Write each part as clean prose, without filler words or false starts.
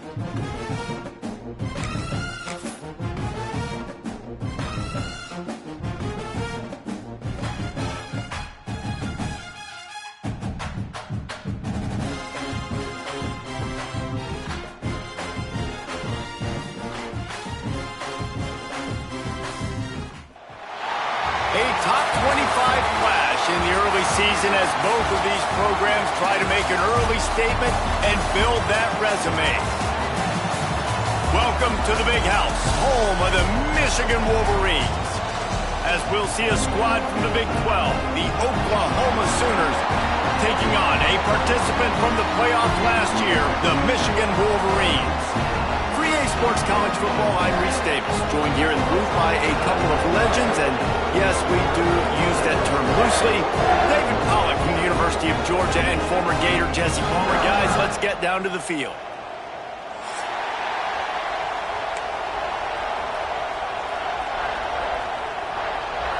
A top 25 flash in the early season as both of these programs try to make an early statement and build that resume. Welcome to the Big House, home of the Michigan Wolverines. As we'll see a squad from the Big 12, the Oklahoma Sooners, taking on a participant from the playoffs last year, the Michigan Wolverines. Sports College Football, I'm Reese Davis, joined here in the booth by a couple of legends, and yes, we do use that term loosely. David Pollack from the University of Georgia and former Gator Jesse Palmer. Guys, let's get down to the field.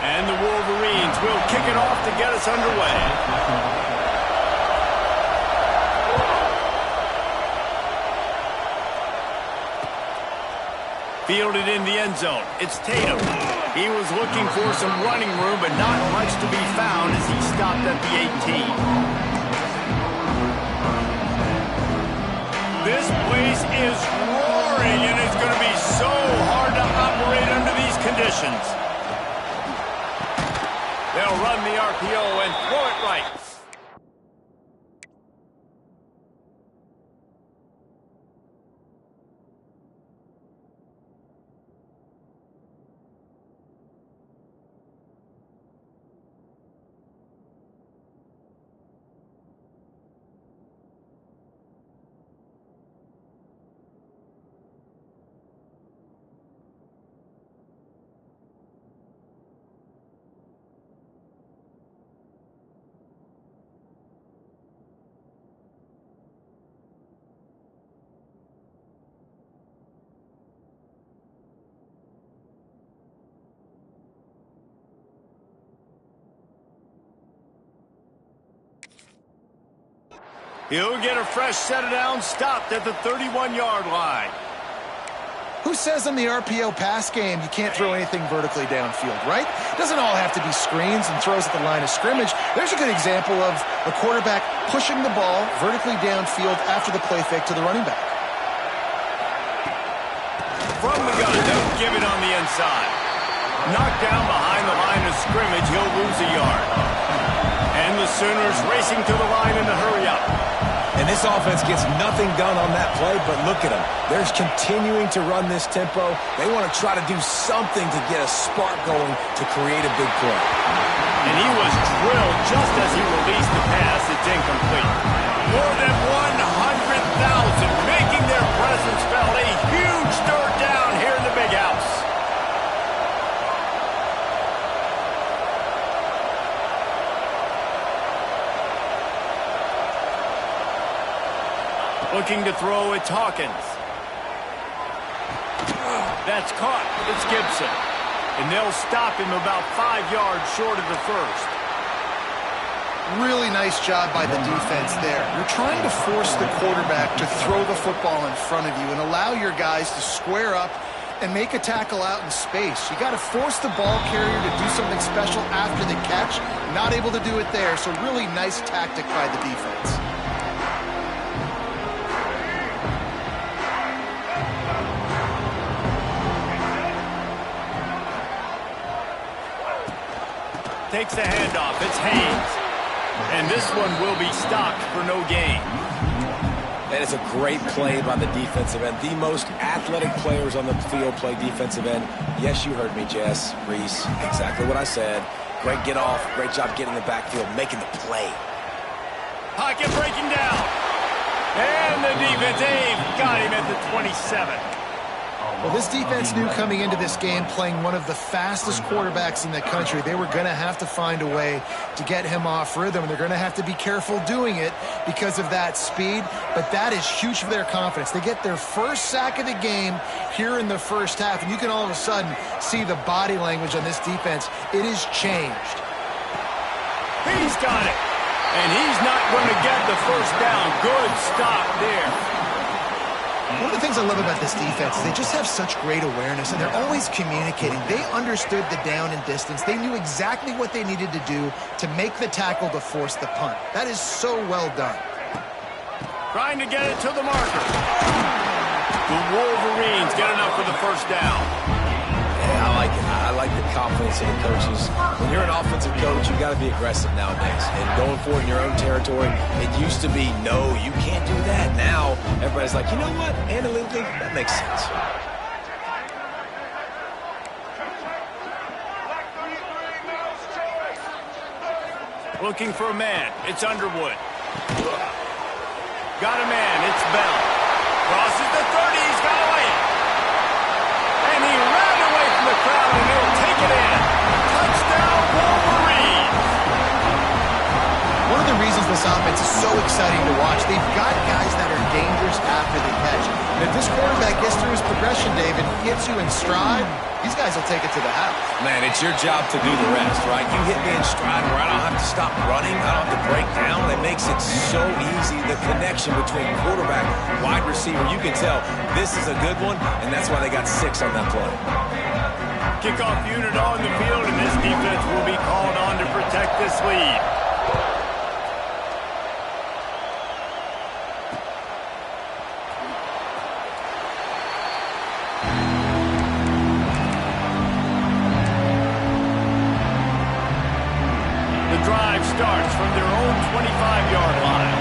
And the Wolverines will kick it off to get us underway. Fielded in the end zone. It's Tatum. He was looking for some running room, but not much to be found as he stopped at the 18. This place is roaring, and it's going to be so hard to operate under these conditions. They'll run the RPO and throw it right. He'll get a fresh set of downs, stopped at the 31-yard line. Who says in the RPO pass game you can't throw anything vertically downfield, right? It doesn't all have to be screens and throws at the line of scrimmage. There's a good example of a quarterback pushing the ball vertically downfield after the play fake to the running back. From the gun, they'll give it on the inside. Knocked down behind the line of scrimmage, he'll lose a yard. And the Sooners racing to the line in the hurry-up. And this offense gets nothing done on that play, but look at them. They're continuing to run this tempo. They want to try to do something to get a spark going to create a big play. And he was drilled just as he released the pass. It's incomplete. More than 100,000 making their presence felt. A huge third down here in the Big House. Looking to throw, it's Hawkins. That's caught. It's Gibson. And they'll stop him about 5 yards short of the first. Really nice job by the defense there. You're trying to force the quarterback to throw the football in front of you and allow your guys to square up and make a tackle out in space. You got to force the ball carrier to do something special after the catch. Not able to do it there, so really nice tactic by the defense. Takes the handoff. It's Haynes. And this one will be stopped for no gain. That is a great play by the defensive end. The most athletic players on the field play defensive end. Yes, you heard me, Jess, Reese. Exactly what I said. Great get off. Great job getting in the backfield, making the play. Pocket breaking down. And the defense, got him at the 27. Well, this defense knew coming into this game, playing one of the fastest quarterbacks in the country, they were going to have to find a way to get him off rhythm. They're going to have to be careful doing it because of that speed, but that is huge for their confidence. They get their first sack of the game here in the first half, and you can all of a sudden see the body language on this defense. It has changed. He's got it, and he's not going to get the first down. Good stop there. One of the things I love about this defense is they just have such great awareness, and they're always communicating. They understood the down and distance. They knew exactly what they needed to do to make the tackle to force the punt. That is so well done. Trying to get it to the marker. The Wolverines get enough for the first down. Yeah, I like it. I like the confidence of the coaches. When you're an offensive coach, you got to be aggressive nowadays. And going for it in your own territory, it used to be, no, you can't do that. Now, everybody's like, you know what? Analytically, that makes sense. Looking for a man. It's Underwood. Got a man. It's Bell. Crosses the 30. He's got away. And he ran away from the crowd, and he'll take it in. Touchdown, Wolverines. One of the reasons this offense is so exciting to watch, they've got guys that are dangerous after the catch. And if this quarterback gets through his progression, David, gets you in stride, these guys will take it to the house. Man, it's your job to do the rest, right? You hit me in stride where I don't have to stop running. I don't have to break down. It makes it so easy. The connection between quarterback, wide receiver, you can tell this is a good one, and that's why they got 6 on that play. Kickoff unit on the field, and this defense will be called on to protect this lead. Drive starts from their own 25-yard line.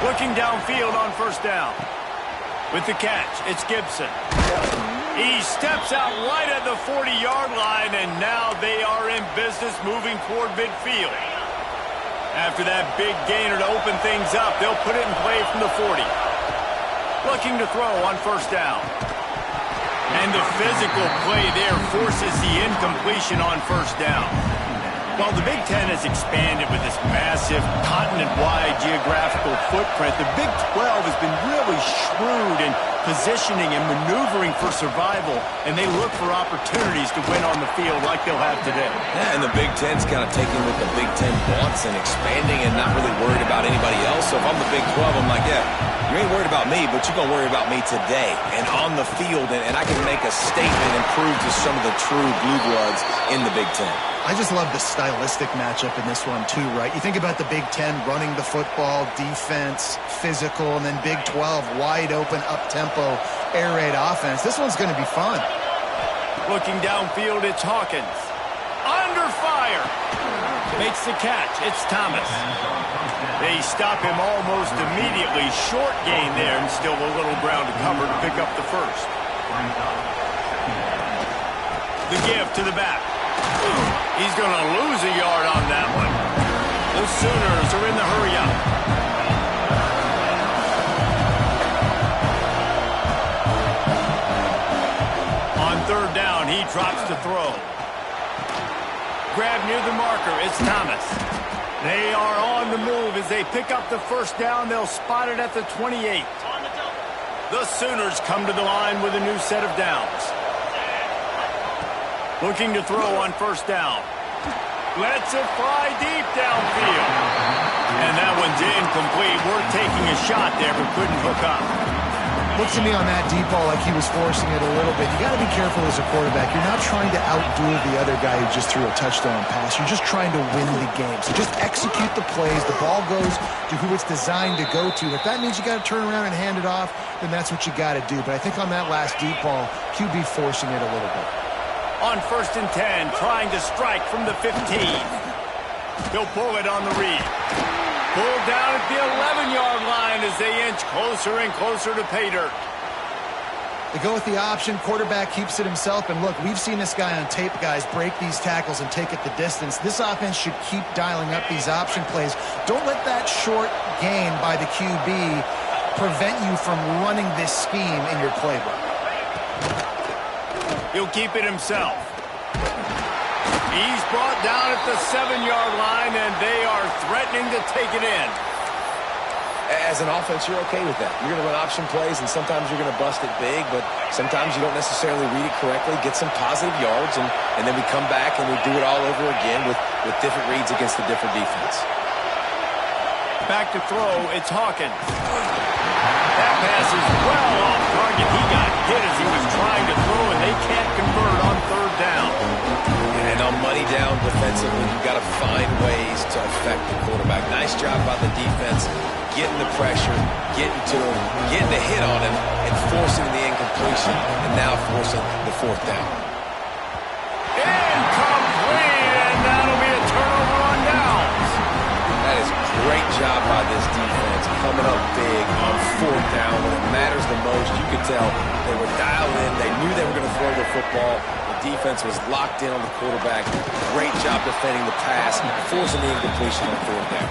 Looking downfield on first down. With the catch, it's Gibson. He steps out right at the 40-yard line, and now they are in business moving toward midfield. After that big gainer to open things up, they'll put it in play from the 40. Looking to throw on first down. And the physical play there forces the incompletion on first down. While the Big Ten has expanded with this massive continent-wide geographical footprint, the Big 12 has been really shrewd in positioning and maneuvering for survival, and they look for opportunities to win on the field like they'll have today. Yeah, and the Big Ten's kind of taking what the Big Ten wants and expanding and not really worried about anybody else. So if I'm the Big 12, I'm like, yeah, you ain't worried about me, but you're going to worry about me today and on the field, and I can make a statement and prove to some of the true blue bloods in the Big Ten. I just love the stylistic matchup in this one, too, right? You think about the Big Ten running the football, defense, physical, and then Big 12, wide open, up-tempo, air raid offense. This one's going to be fun. Looking downfield, it's Hawkins. Under fire. Makes the catch. It's Thomas. They stop him almost immediately. Short gain there, and still a little ground to cover to pick up the first. The give to the back. He's going to lose a yard on that one. The Sooners are in the hurry-up. On third down, he drops to throw. Grab near the marker. It's Thomas. They are on the move as they pick up the first down. They'll spot it at the 28. The Sooners come to the line with a new set of downs. Looking to throw on first down. Lets it fly deep downfield. And that one's incomplete. We're taking a shot there, but couldn't hook up. Looks to me on that deep ball like he was forcing it a little bit. You got to be careful as a quarterback. You're not trying to outdo the other guy who just threw a touchdown pass. You're just trying to win the game. So just execute the plays. The ball goes to who it's designed to go to. If that means you got to turn around and hand it off, then that's what you got to do. But I think on that last deep ball, QB forcing it a little bit. On first and 10, trying to strike from the 15. He'll pull it on the read. Pulled down at the 11-yard line as they inch closer and closer to pay dirt. They go with the option. Quarterback keeps it himself. And look, we've seen this guy on tape, guys, break these tackles and take it the distance. This offense should keep dialing up these option plays. Don't let that short gain by the QB prevent you from running this scheme in your playbook. He'll keep it himself. He's brought down at the 7-yard line, and they are threatening to take it in. As an offense, you're okay with that. You're going to run option plays, and sometimes you're going to bust it big, but sometimes you don't necessarily read it correctly, get some positive yards, and then we come back and we do it all over again with different reads against a different defense. Back to throw, it's Hawkins. defensively, you've got to find ways to affect the quarterback. Nice job by the defense, getting the pressure, getting to him, getting a hit on him, and forcing the incompletion, and now forcing the fourth down. Incomplete, and that'll be a turnover on downs. That is a great job by this defense, coming up big on fourth down when it matters the most. You could tell they were dialed in. They knew they were going to throw the football. The defense was locked in on the quarterback. Great job defending the pass, forcing the incompletion on fourth down.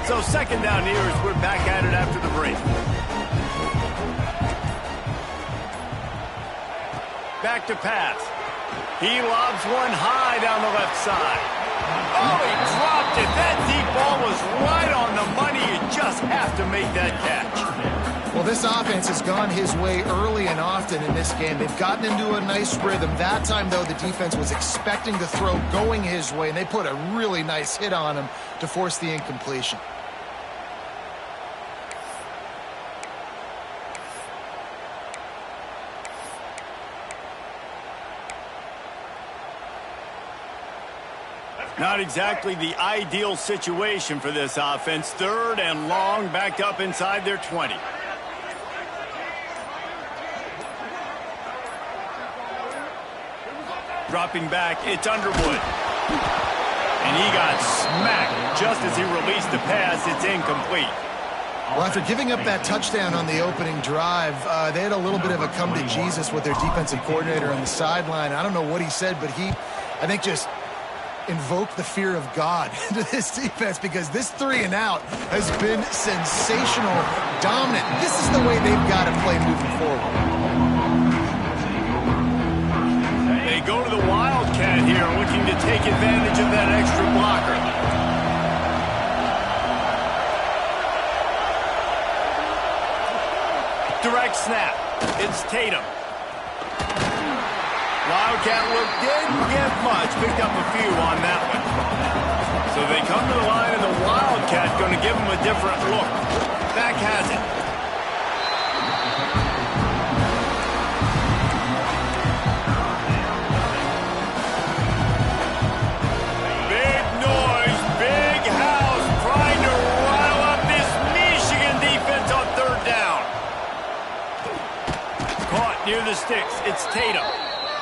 So second down here as we're back at it after the break. Back to pass. He lobs one high down the left side. Oh, he dropped it. That deep ball was right on the money. You just have to make that catch. Well, this offense has gone his way early and often in this game. They've gotten into a nice rhythm. That time, though, the defense was expecting the throw going his way, and they put a really nice hit on him to force the incompletion. Not exactly the ideal situation for this offense. Third and long, backed up inside their 20. Dropping back, it's Underwood. And he got smacked just as he released the pass. It's incomplete. Well, after giving up that touchdown on the opening drive, they had a little bit of a come to Jesus with their defensive coordinator on the sideline. I don't know what he said, but he, I think, just invoke the fear of God into this defense, because this 3 and out has been sensational, dominant. This is the way they've got to play moving forward. They go to the Wildcat here, looking to take advantage of that extra blocker. Direct snap. It's Tatum. Wildcat look didn't get much. Picked up a few on that one. So they come to the line, and the Wildcat going to give them a different look. Back has it. Big noise, big house, trying to rile up this Michigan defense on third down. Caught near the sticks. It's Tatum.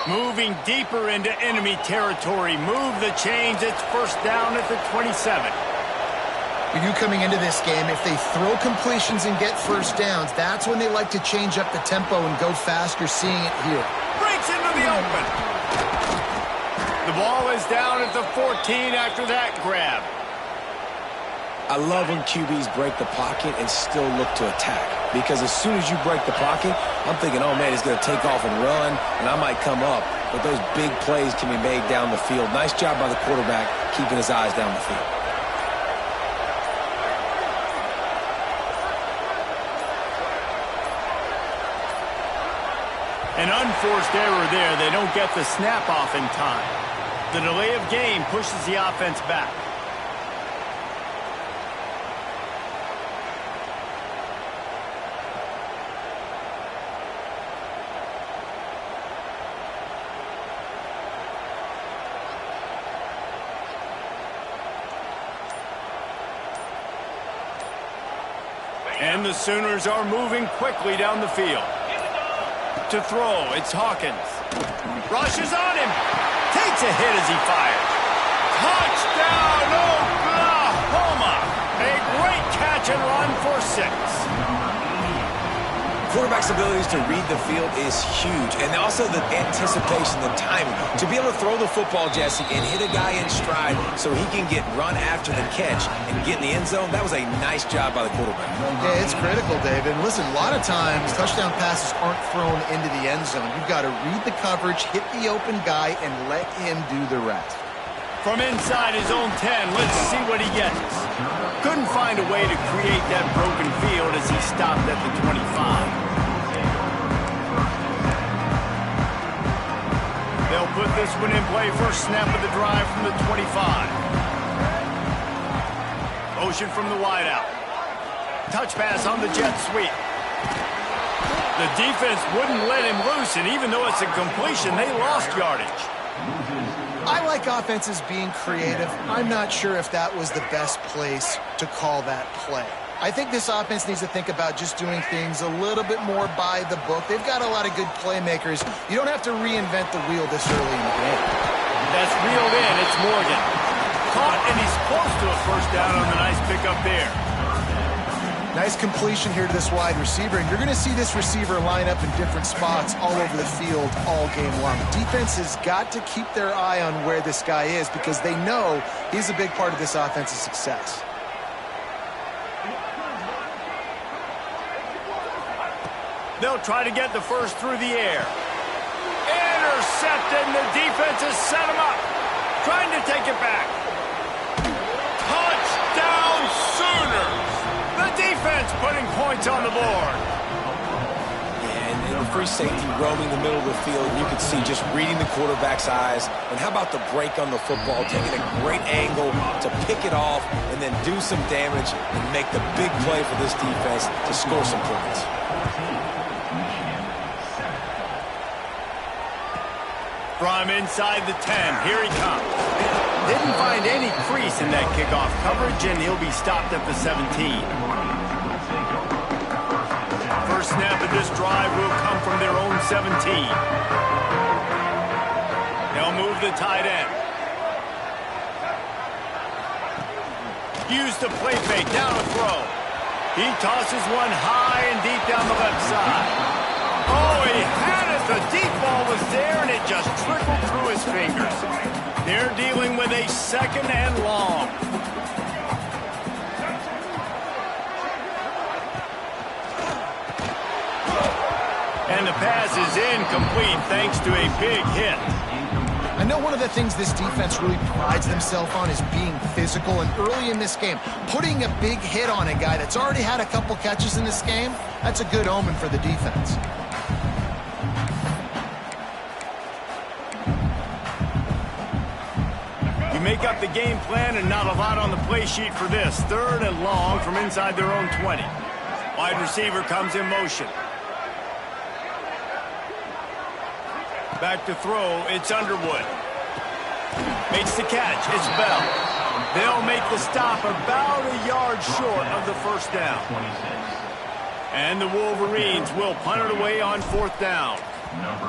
Moving deeper into enemy territory. Move the chains. It's first down at the 27. We knew coming into this game, if they throw completions and get first downs, that's when they like to change up the tempo and go faster, seeing it here. Breaks into the open. The ball is down at the 14 after that grab. I love when QBs break the pocket and still look to attack. Because as soon as you break the pocket, I'm thinking, oh, man, he's going to take off and run, and I might come up. But those big plays can be made down the field. Nice job by the quarterback keeping his eyes down the field. An unforced error there. They don't get the snap off in time. The delay of game pushes the offense back. And the Sooners are moving quickly down the field. To throw, it's Hawkins. Rushes on him. Takes a hit as he fires. Touchdown, Oklahoma! A great catch and run for 6. Quarterback's abilities to read the field is huge, and also the anticipation, the timing. To be able to throw the football, Jesse, and hit a guy in stride so he can get run after the catch and get in the end zone, that was a nice job by the quarterback. Yeah, it's critical, David. And listen, a lot of times touchdown passes aren't thrown into the end zone. You've got to read the coverage, hit the open guy, and let him do the rest. From inside his own 10, let's see what he gets. Couldn't find a way to create that broken field as he stopped at the 25. They'll put this one in play. First snap of the drive from the 25. Motion from the wideout. Touch pass on the jet sweep. The defense wouldn't let him loose, and even though it's a completion, they lost yardage. I like offenses being creative. I'm not sure if that was the best place to call that play. I think this offense needs to think about just doing things a little bit more by the book. They've got a lot of good playmakers. You don't have to reinvent the wheel this early in the game. That's reeled in. It's Morgan. Caught, and he's close to a first down on the nice pickup there. Nice completion here to this wide receiver, and you're going to see this receiver line up in different spots all over the field all game long. Defense has got to keep their eye on where this guy is because they know he's a big part of this offense's success. They'll try to get the first through the air. Intercepted, and the defense has set him up. Trying to take it back. Touchdown Sooners! The defense putting points on the board. And in the free safety roaming the middle of the field, you could see just reading the quarterback's eyes. And how about the break on the football, taking a great angle to pick it off and then do some damage and make the big play for this defense to score some points. From inside the 10, here he comes. Didn't find any crease in that kickoff coverage, and he'll be stopped at the 17. First snap of this drive will come from their own 17. They'll move the tight end. Use the play fake, down a throw. He tosses one high and deep down the left side. Oh, he had it. The deep ball was there, and it just trickled through his fingers. They're dealing with a second and long. And the pass is incomplete thanks to a big hit. I know one of the things this defense really prides themselves on is being physical, and early in this game, putting a big hit on a guy that's already had a couple catches in this game, that's a good omen for the defense. You make up the game plan and not a lot on the play sheet for this. Third and long from inside their own 20. Wide receiver comes in motion. Back to throw, it's Underwood. Makes the catch, it's Bell. They'll make the stop about a yard short of the first down. And the Wolverines will punt it away on fourth down.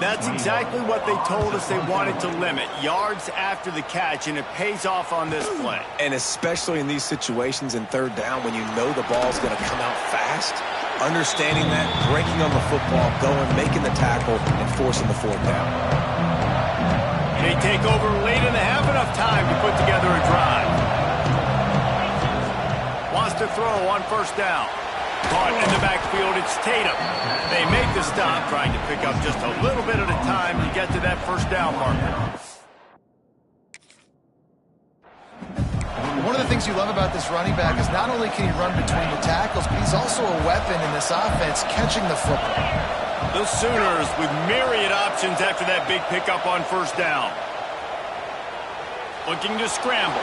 That's exactly what they told us they wanted to limit. Yards after the catch, and it pays off on this play. And especially in these situations in third down when you know the ball's going to come out fast, understanding that, breaking on the football, going, making the tackle, and forcing the fourth down. They take over late in the half, enough time to put together a drive. Wants to throw on first down. Caught in the backfield, it's Tatum. They make the stop, trying to pick up just a little bit at a time to get to that first down marker. One of the things you love about this running back is not only can he run between the tackles, but he's also a weapon in this offense, catching the football. The Sooners with myriad options after that big pickup on first down. Looking to scramble.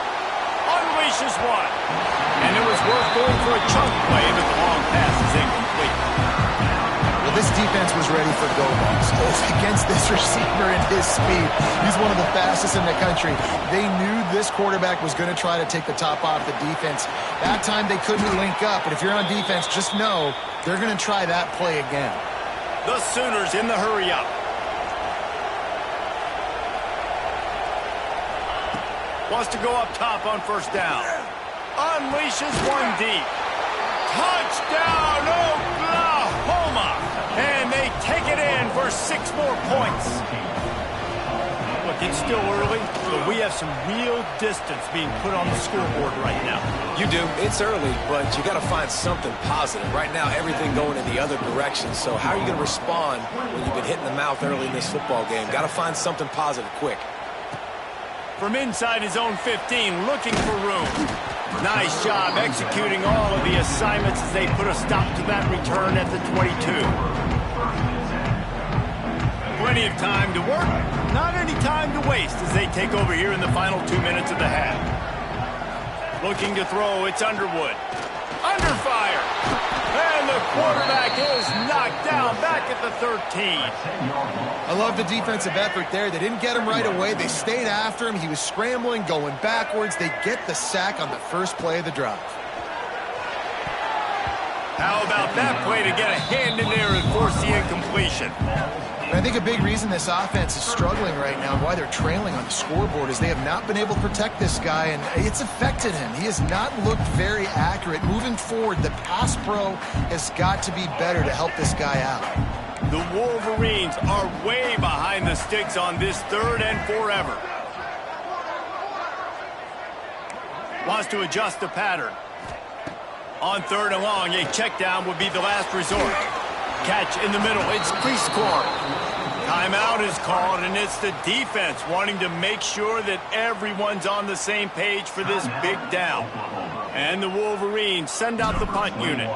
Unleashes one. And it was worth going for a chunk play, but the long pass is incomplete. Well, this defense was ready for go balls. Against this receiver and his speed, he's one of the fastest in the country. They knew this quarterback was going to try to take the top off the defense. That time they couldn't link up, but if you're on defense, just know they're going to try that play again. The Sooners in the hurry-up. Wants to go up top on first down. Unleashes one deep. Touchdown, Oklahoma! It's still early, but we have some real distance being put on the scoreboard right now. You do. It's early, but you got to find something positive. Right now, everything going in the other direction. So how are you going to respond when you've been hit in the mouth early in this football game? Got to find something positive quick. From inside his own 15, looking for room. Nice job executing all of the assignments as they put a stop to that return at the 22. Plenty of time to work, not any time to waste as they take over here in the final 2 minutes of the half. Looking to throw, it's Underwood. Under fire! And the quarterback is knocked down back at the 13. I love the defensive effort there. They didn't get him right away. They stayed after him. He was scrambling, going backwards. They get the sack on the first play of the drive. How about that play to get a hand in there and force the incompletion? I think a big reason this offense is struggling right now, why they're trailing on the scoreboard, is they have not been able to protect this guy, and it's affected him. He has not looked very accurate. Moving forward, the pass pro has got to be better to help this guy out. The Wolverines are way behind the sticks on this 3rd and forever. Wants to adjust the pattern. On 3rd and long, a check down would be the last resort. Catch in the middle, it's crease court. Timeout is called, and it's the defense wanting to make sure that everyone's on the same page for this big down. And the Wolverines send out the punt unit.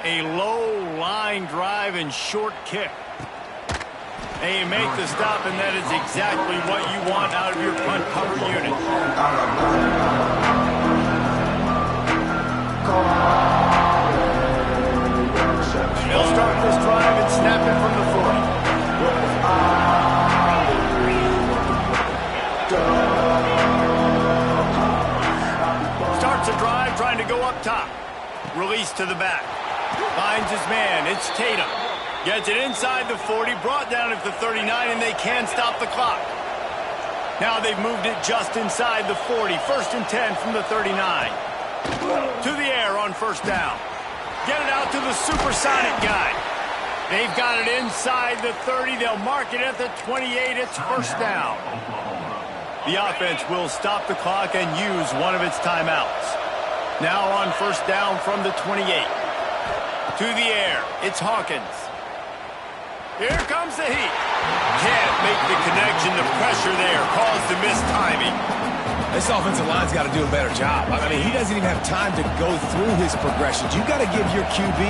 A low line drive and short kick. They make the stop, and that is exactly what you want out of your punt cover unit. They'll start this drive and snap it from the 40. Starts a drive trying to go up top. Release to the back. Finds his man. It's Tatum. Gets it inside the 40, brought down at the 39, and they can stop the clock. Now they've moved it just inside the 40. 1st and 10 from the 39. To the air on 1st down. Get it out to the supersonic guy. They've got it inside the 30. They'll mark it at the 28. It's 1st down. The offense will stop the clock and use one of its timeouts. Now on 1st down from the 28. To the air. It's Hawkins. Here comes the heat. Can't make the connection. The pressure there caused the missed timing. This offensive line's got to do a better job. I mean, he doesn't even have time to go through his progressions. You got to give your QB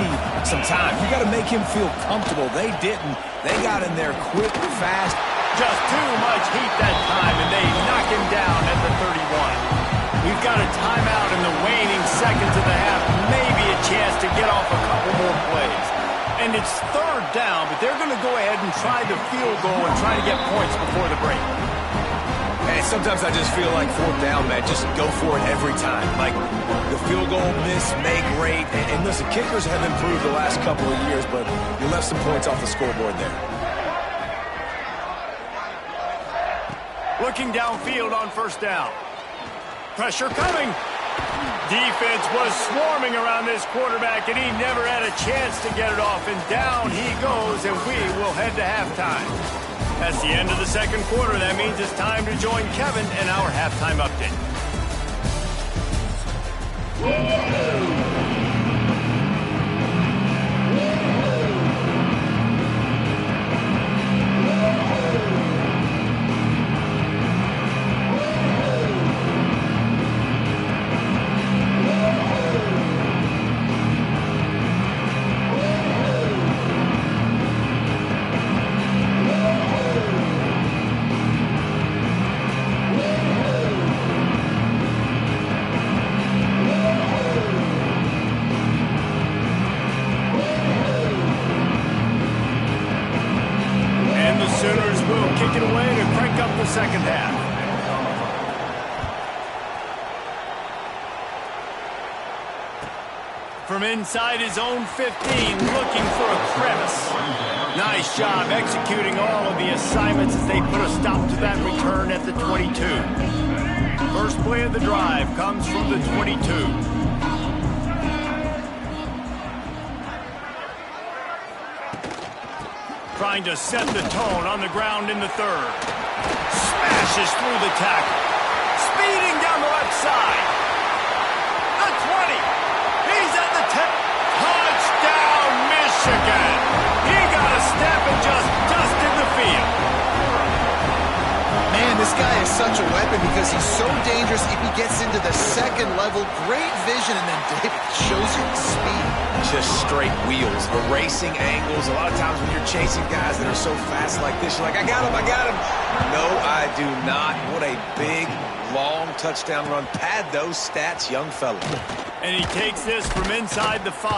some time. You got to make him feel comfortable. They didn't. They got in there quick, fast. Just too much heat that time, and they knock him down at the 31. We've got a timeout in the waning seconds of the half. Maybe a chance to get off a couple more plays. And it's 3rd down, but they're going to go ahead and try the field goal and try to get points before the break. Hey, sometimes I just feel like 4th down, man. Just go for it every time. Like the field goal miss, make great. And listen, kickers have improved the last couple of years, but you left some points off the scoreboard there. Looking downfield on 1st down. Pressure coming. Defense was swarming around this quarterback, and he never had a chance to get it off. And down he goes, and we will head to halftime. That's the end of the 2nd quarter. That means it's time to join Kevin in our halftime update. Kick it away to crank up the 2nd half. From inside his own 15, looking for a crevice. Nice job executing all of the assignments as they put a stop to that return at the 22. First play of the drive comes from the 22. trying to set the tone on the ground in the third. Smashes through the tackle. Speeding down the left side. The 20. He's at the 10. Touchdown, Michigan. He got a step and just dusted the field. Man, this guy is such a weapon because he's so dangerous if he gets into the second level. Great vision, and then David shows you the speed. Just straight wheels, erasing angles. A lot of times when you're chasing guys that are so fast like this, you're like, I got him, I got him. No, I do not. What a big, long touchdown run. Pad those stats, young fella. And he takes this from inside the 5.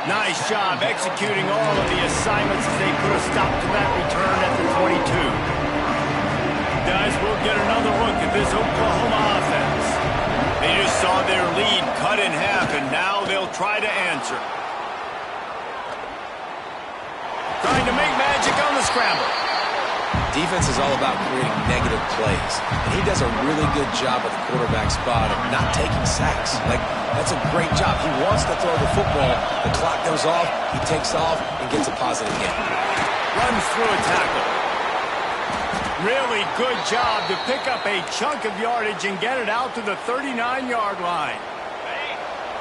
Nice job executing all of the assignments as they put a stop to that return at the 22. Guys, we'll get another look at this Oklahoma offense. They just saw their lead cut in half, and now they'll try to answer. Trying to make magic on the scramble. Defense is all about creating negative plays, and he does a really good job at the quarterback spot of not taking sacks. Like, that's a great job. He wants to throw the football. The clock goes off, he takes off, and gets a positive gain. Runs through a tackle. Really good job to pick up a chunk of yardage and get it out to the 39-yard line.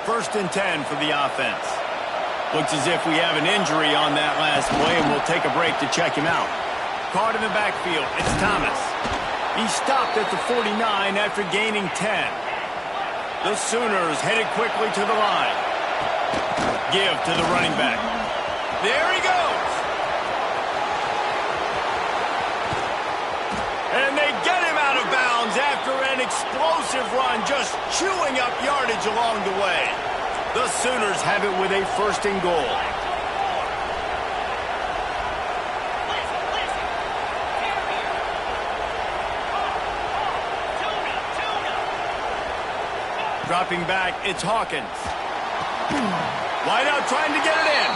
1st and 10 for the offense. Looks as if we have an injury on that last play, and we'll take a break to check him out. Caught in the backfield, it's Thomas. He stopped at the 49 after gaining 10. The Sooners headed quickly to the line. Give to the running back. There he goes. And they get him out of bounds after an explosive run, just chewing up yardage along the way. The Sooners have it with a 1st and goal. Dropping back, it's Hawkins. Wide out trying to get it in.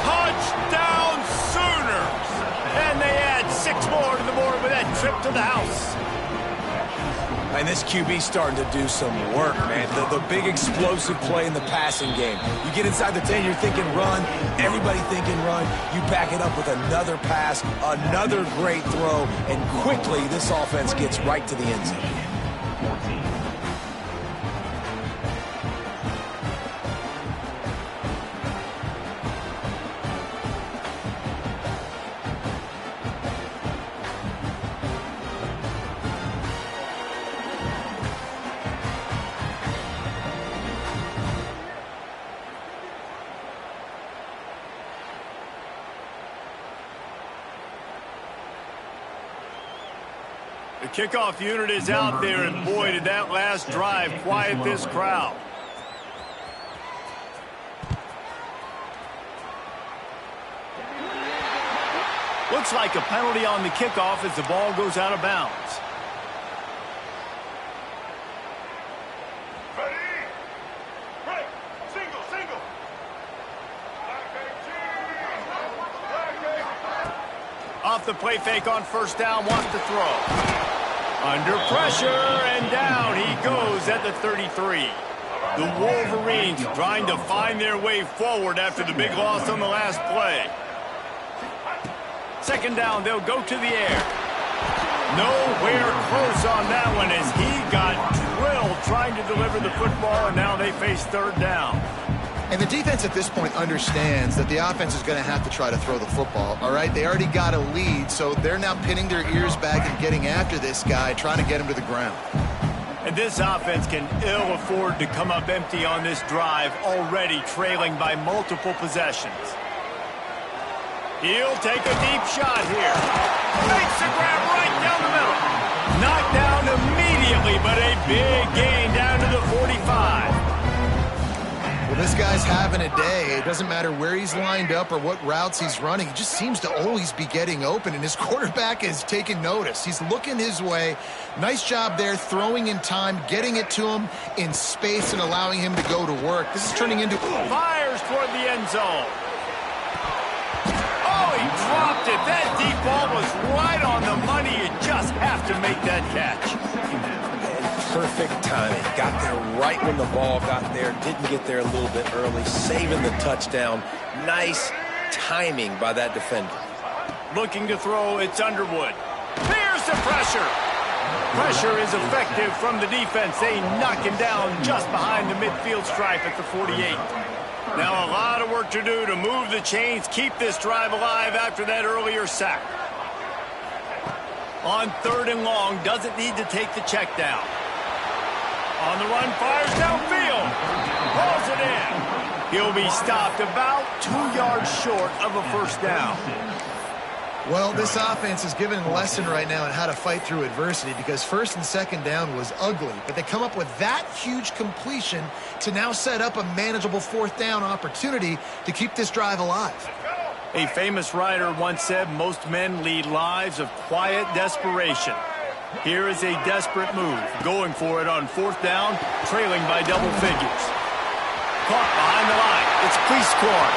Touchdown Sooners! And they add 6 more to the board with that trip to the house. And this QB's starting to do some work, man. The big explosive play in the passing game. You get inside the 10, you're thinking run. Everybody thinking run. You back it up with another pass, another great throw, and quickly this offense gets right to the end zone. The kickoff unit is out there, and boy, did that last drive quiet this crowd. Looks like a penalty on the kickoff as the ball goes out of bounds. Off the play fake on 1st down, wants to throw. Under pressure, and down he goes at the 33. The Wolverines trying to find their way forward after the big loss on the last play. 2nd down, they'll go to the air. Nowhere close on that one as he got drilled trying to deliver the football, and now they face 3rd down. And the defense at this point understands that the offense is going to have to try to throw the football, all right? They already got a lead, so they're now pinning their ears back and getting after this guy, trying to get him to the ground. And this offense can ill afford to come up empty on this drive, already trailing by multiple possessions. He'll take a deep shot here. Makes the grab right down the middle. Knocked down immediately, but a big gain down to the 45. Well, this guy's having a day. It doesn't matter where he's lined up or what routes he's running. He just seems to always be getting open, and his quarterback is taking notice. He's looking his way. Nice job there, throwing in time, getting it to him in space and allowing him to go to work. This is turning into... Fires toward the end zone. Oh, he dropped it. That deep ball was right on the money. You just have to make that catch. Perfect timing. Got there right when the ball got there. Didn't get there a little bit early. Saving the touchdown. Nice timing by that defender. Looking to throw, it's Underwood. Here's the pressure. Pressure is effective from the defense. They knock him down just behind the midfield stripe at the 48. Now a lot of work to do to move the chains, keep this drive alive after that earlier sack. On 3rd and long, doesn't need to take the check down. On the run, fires downfield. Pulls it in. He'll be stopped about 2 yards short of a first down. Well, this offense is given a lesson right now on how to fight through adversity, because 1st and 2nd down was ugly, but they come up with that huge completion to now set up a manageable 4th down opportunity to keep this drive alive. A famous writer once said most men lead lives of quiet desperation. Here is a desperate move, going for it on 4th down, trailing by double figures. Caught behind the line. It's Cleese-Corn.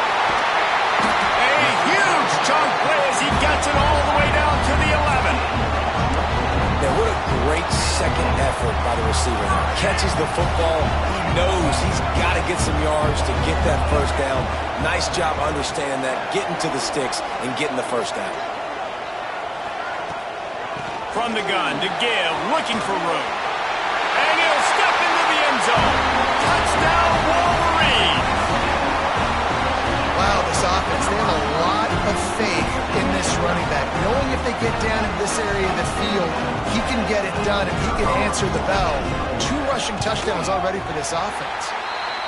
A huge chunk play as he gets it all the way down to the 11. Now, what a great second effort by the receiver there. Catches the football. He knows he's got to get some yards to get that first down. Nice job understanding that, getting to the sticks and getting the first down. From the gun to give, looking for room. And he'll step into the end zone. Touchdown, Wolverine! Wow, this offense, they have a lot of faith in this running back. Knowing if they get down in this area of the field, he can get it done and he can answer the bell. 2 rushing touchdowns already for this offense.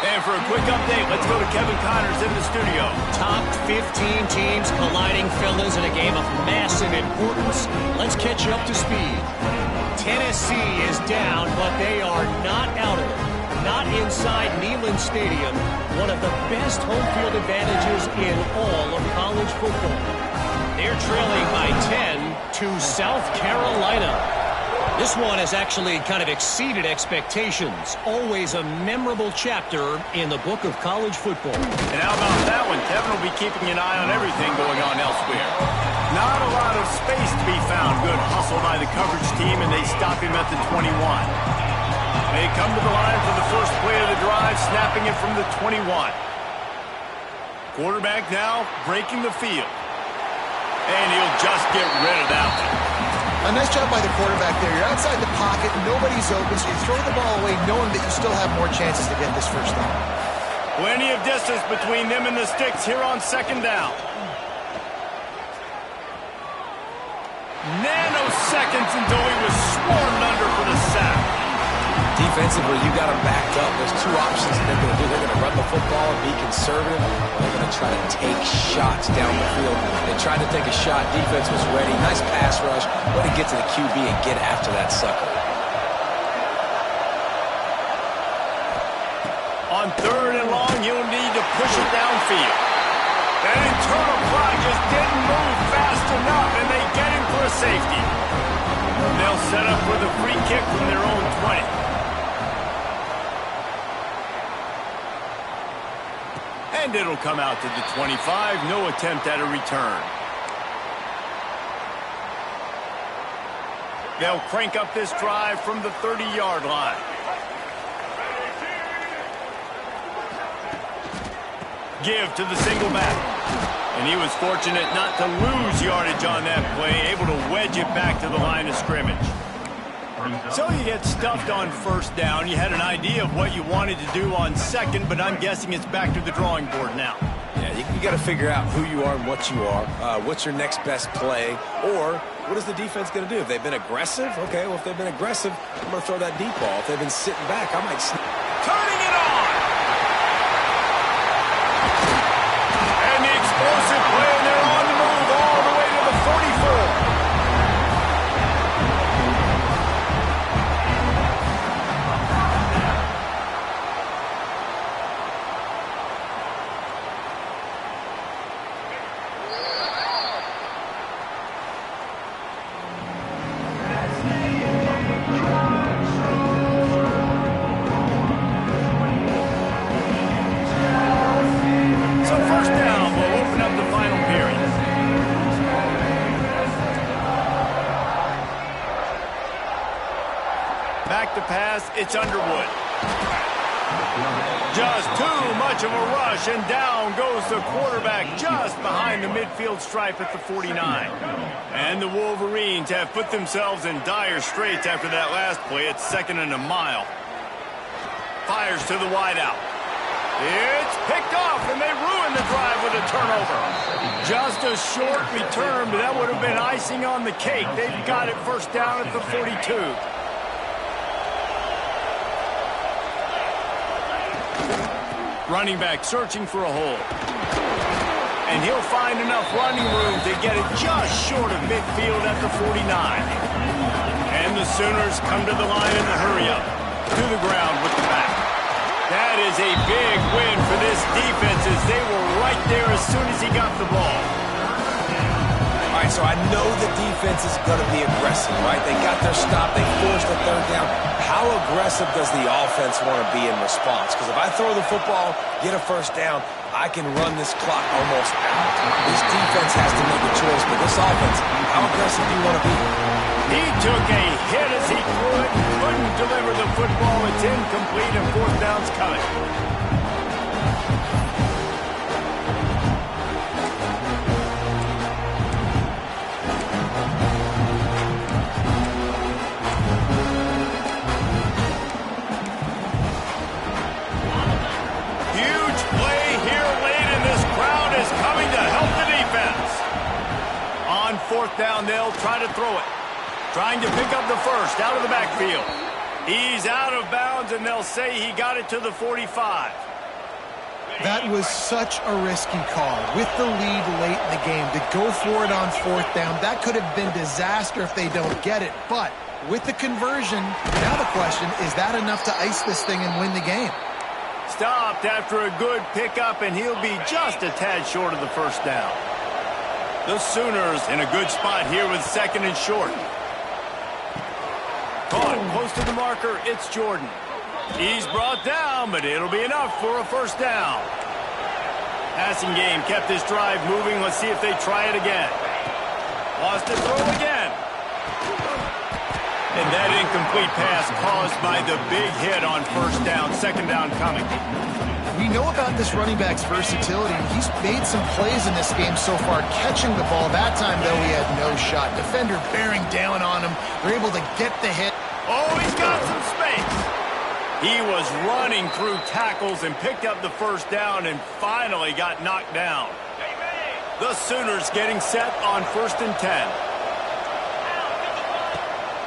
And for a quick update, let's go to Kevin Connors in the studio. Top 15 teams colliding, fellas, in a game of massive importance. Let's catch you up to speed. Tennessee is down, but they are not out of it. Not inside Neyland Stadium, one of the best home field advantages in all of college football. They're trailing by 10 to South Carolina. This one has actually kind of exceeded expectations. Always a memorable chapter in the book of college football. And how about that one? Kevin will be keeping an eye on everything going on elsewhere. Not a lot of space to be found. Good hustle by the coverage team, and they stop him at the 21. They come to the line for the first play of the drive, snapping it from the 21. Quarterback now breaking the field. And he'll just get rid of that one. A nice job by the quarterback there. You're outside the pocket, nobody's open, so you throw the ball away knowing that you still have more chances to get this first down. Plenty of distance between them and the sticks here on 2nd down. Nanoseconds until he was swarmed under for the sack. Defensively, you got them backed up. There's 2 options that they're going to do. They're going to run the football and be conservative, or they're going to try to take shots down the field. They tried to take a shot. Defense was ready. Nice pass rush. Way to get to the QB and get after that sucker. On 3rd and long, you'll need to push it downfield. That internal clock just didn't move fast enough, and they get him for a safety. They'll set up for the free kick from their own 20. And it'll come out to the 25. No attempt at a return. They'll crank up this drive from the 30-yard line. Give to the single back. And he was fortunate not to lose yardage on that play, able to wedge it back to the line of scrimmage. So you get stuffed on 1st down. You had an idea of what you wanted to do on 2nd, but I'm guessing it's back to the drawing board now. Yeah, you got to figure out who you are and what you are. What's your next best play? Or what is the defense going to do? If they've been aggressive, okay, well, if they've been aggressive, I'm going to throw that deep ball. If they've been sitting back, I might snap. Turning it on! And the explosive play, and they're on the move all the way to the 44. Back to pass, it's Underwood. Just too much of a rush, and down goes the quarterback just behind the midfield stripe at the 49. And the Wolverines have put themselves in dire straits after that last play. It's 2nd and a mile. Fires to the wideout. It's picked off, and they ruin the drive with a turnover. Just a short return, but that would have been icing on the cake. They've got it first down at the 42. Running back searching for a hole. And he'll find enough running room to get it just short of midfield at the 49. And the Sooners come to the line in the hurry-up. To the ground with the back. That is a big win for this defense as they were right there as soon as he got the ball. All right, so I know the defense is going to be aggressive, right? They got their stop. They forced the 3rd down. How aggressive does the offense want to be in response? Because if I throw the football, get a first down, I can run this clock almost out. This defense has to make a choice, but this offense, how aggressive do you want to be? He took a hit as he could, couldn't deliver the football. It's incomplete, and 4th down's coming. Huge play here late, and this crowd is coming to help the defense. On 4th down, they'll try to throw it. Trying to pick up the first out of the backfield. He's out of bounds, and they'll say he got it to the 45. That was such a risky call. With the lead late in the game, to go for it on 4th down, that could have been disaster if they don't get it. But with the conversion, now the question, is that enough to ice this thing and win the game? Stopped after a good pickup, and he'll be just a tad short of the first down. The Sooners in a good spot here with 2nd and short. Caught close to the marker, it's Jordan. He's brought down, but it'll be enough for a first down. Passing game kept this drive moving. Let's see if they try it again. Lost the throw again. And that incomplete pass caused by the big hit on first down. 2nd down coming. We know about this running back's versatility. He's made some plays in this game so far, catching the ball. That time, though, he had no shot. Defender bearing down on him. They're able to get the hit. Oh, he's got some space. He was running through tackles and picked up the first down and finally got knocked down. The Sooners getting set on 1st and 10.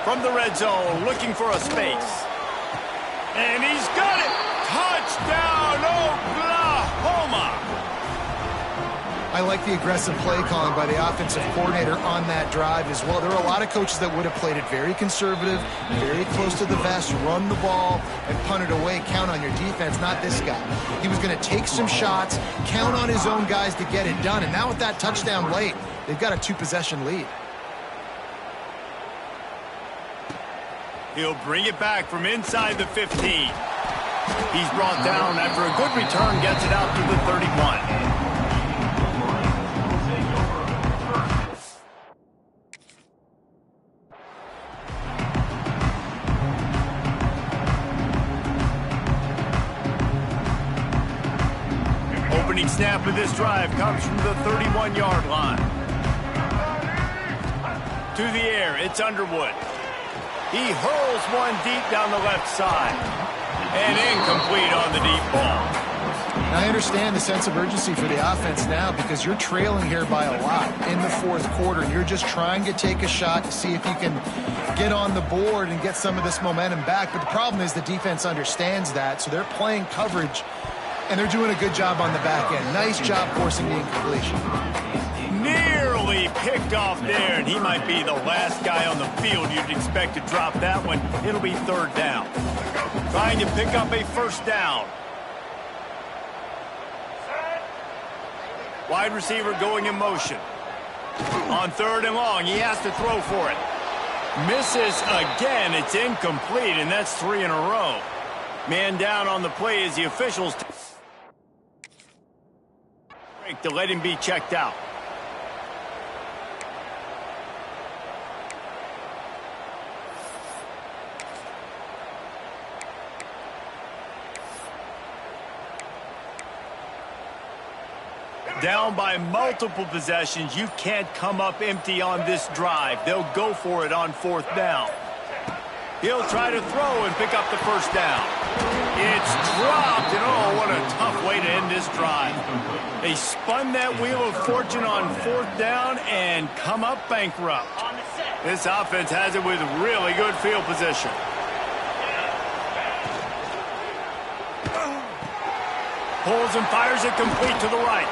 From the red zone, looking for a space. And he's got it. Touchdown, Oklahoma! I like the aggressive play calling by the offensive coordinator on that drive as well. There are a lot of coaches that would have played it very conservative, very close to the vest, run the ball, and punt it away. Count on your defense, not this guy. He was going to take some shots, count on his own guys to get it done. And now with that touchdown late, they've got a 2-possession lead. He'll bring it back from inside the 15. He's brought down after a good return, gets it out to the 31. Opening snap of this drive comes from the 31-yard line. To the air, it's Underwood. He hurls one deep down the left side. And incomplete on the deep ball. Now, I understand the sense of urgency for the offense now because you're trailing here by a lot in the 4th quarter. And you're just trying to take a shot to see if you can get on the board and get some of this momentum back. But the problem is the defense understands that, so they're playing coverage, and they're doing a good job on the back end. Nice job forcing the incompletion. Nearly picked off there, and he might be the last guy on the field you'd expect to drop that one. It'll be 3rd down. Trying to pick up a first down. Wide receiver going in motion. On 3rd and long, he has to throw for it. Misses again. It's incomplete, and that's 3 in a row. Man down on the play as the officials to let him be checked out. Down by multiple possessions, you can't come up empty on this drive. They'll go for it on 4th down. He'll try to throw and pick up the 1st down. It's dropped, and oh, what a tough way to end this drive. They spun that wheel of fortune on 4th down and come up bankrupt. This offense has it with really good field position. Pulls and fires it complete to the right.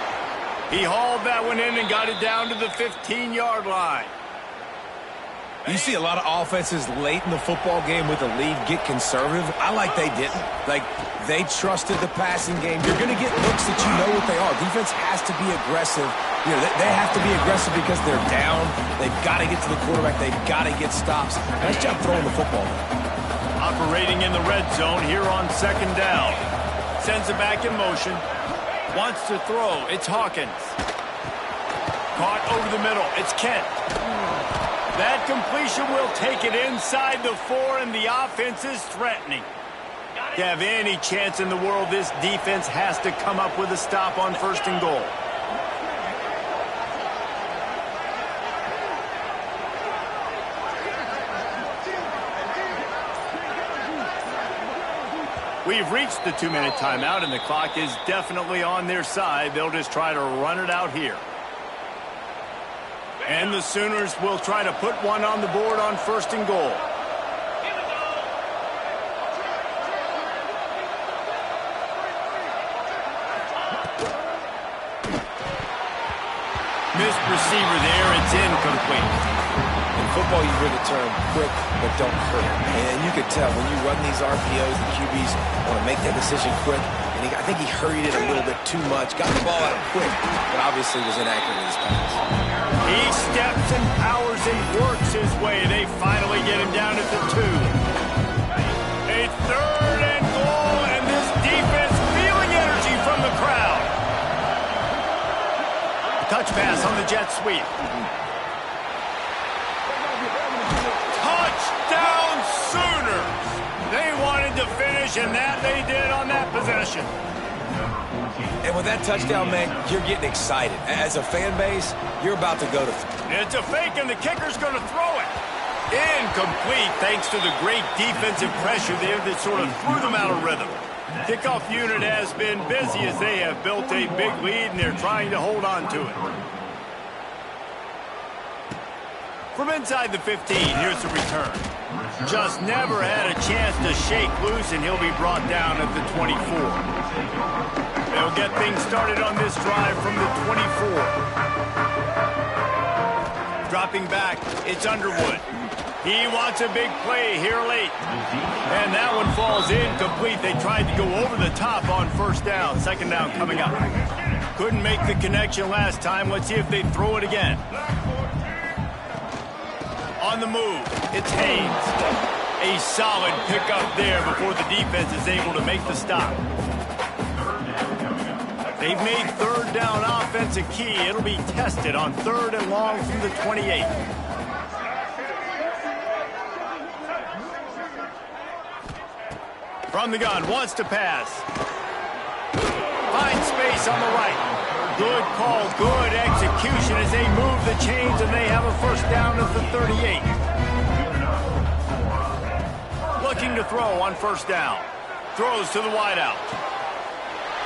He hauled that one in and got it down to the 15-yard line. You see a lot of offenses late in the football game with a lead get conservative. I like they didn't. Like, they trusted the passing game. You're going to get looks that you know what they are. Defense has to be aggressive. You know, they have to be aggressive because they're down. They've got to get to the quarterback. They've got to get stops. Nice job throwing the football. Operating in the red zone here on 2nd down. Sends it back in motion. Wants to throw. It's Hawkins. Caught over the middle. It's Kent. That completion will take it inside the 4, and the offense is threatening. To have any chance in the world, this defense has to come up with a stop on 1st and goal. We've reached the 2-minute timeout, and the clock is definitely on their side. They'll just try to run it out here. And the Sooners will try to put one on the board on 1st and goal. Missed receiver there. It's incomplete. In football, you hear the term quick, but don't hurt. And you could tell when you run these RPOs, the QBs want to make that decision quick. And I think he hurried it a little bit too much. Got the ball out quick, but obviously was inaccurate in his pass. He steps and powers and works his way. They finally get him down at the 2. A 3rd and goal, and this defense feeling energy from the crowd. Touch pass on the jet sweep. Touchdown Sooners! They wanted to finish, and that they did on that possession. And with that touchdown, man, you're getting excited. As a fan base, you're about to go to... It's a fake, and the kicker's going to throw it. Incomplete, thanks to the great defensive pressure there that sort of threw them out of rhythm. Kickoff unit has been busy as they have built a big lead, and they're trying to hold on to it. From inside the 15, here's the return. Just never had a chance to shake loose, and he'll be brought down at the 24. They'll get things started on this drive from the 24. Dropping back, it's Underwood. He wants a big play here late. And that one falls incomplete. They tried to go over the top on 1st down. 2nd down coming up. Couldn't make the connection last time. Let's see if they throw it again. On the move, it's Haynes. A solid pickup there before the defense is able to make the stop. They've made 3rd down offense a key. It'll be tested on 3rd and long from the 28. From the gun, wants to pass. Finds space on the right. Good call, good execution as they move the chains, and they have a 1st down at the 38. Looking to throw on 1st down. Throws to the wideout.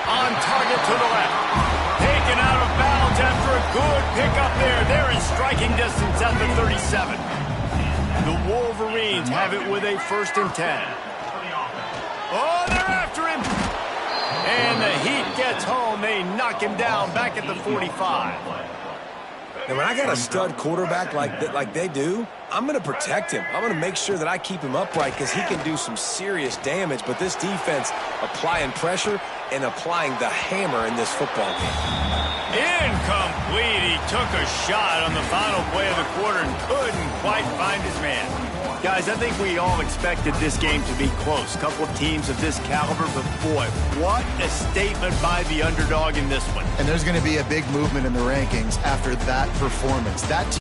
On target to the left. Taken out of bounds after a good pickup there. They're in striking distance at the 37. The Wolverines have it with a 1st and 10. Oh, they're after him. And the heat gets home. They knock him down back at the 45. And when I got a stud quarterback like they do, I'm going to protect him. I'm going to make sure that I keep him upright because he can do some serious damage. But this defense applying pressure and applying the hammer in this football game. Incomplete. He took a shot on the final play of the quarter and couldn't quite find his man. Guys, I think we all expected this game to be close. Couple of teams of this caliber, but boy, what a statement by the underdog in this one. And there's going to be a big movement in the rankings after that performance. That team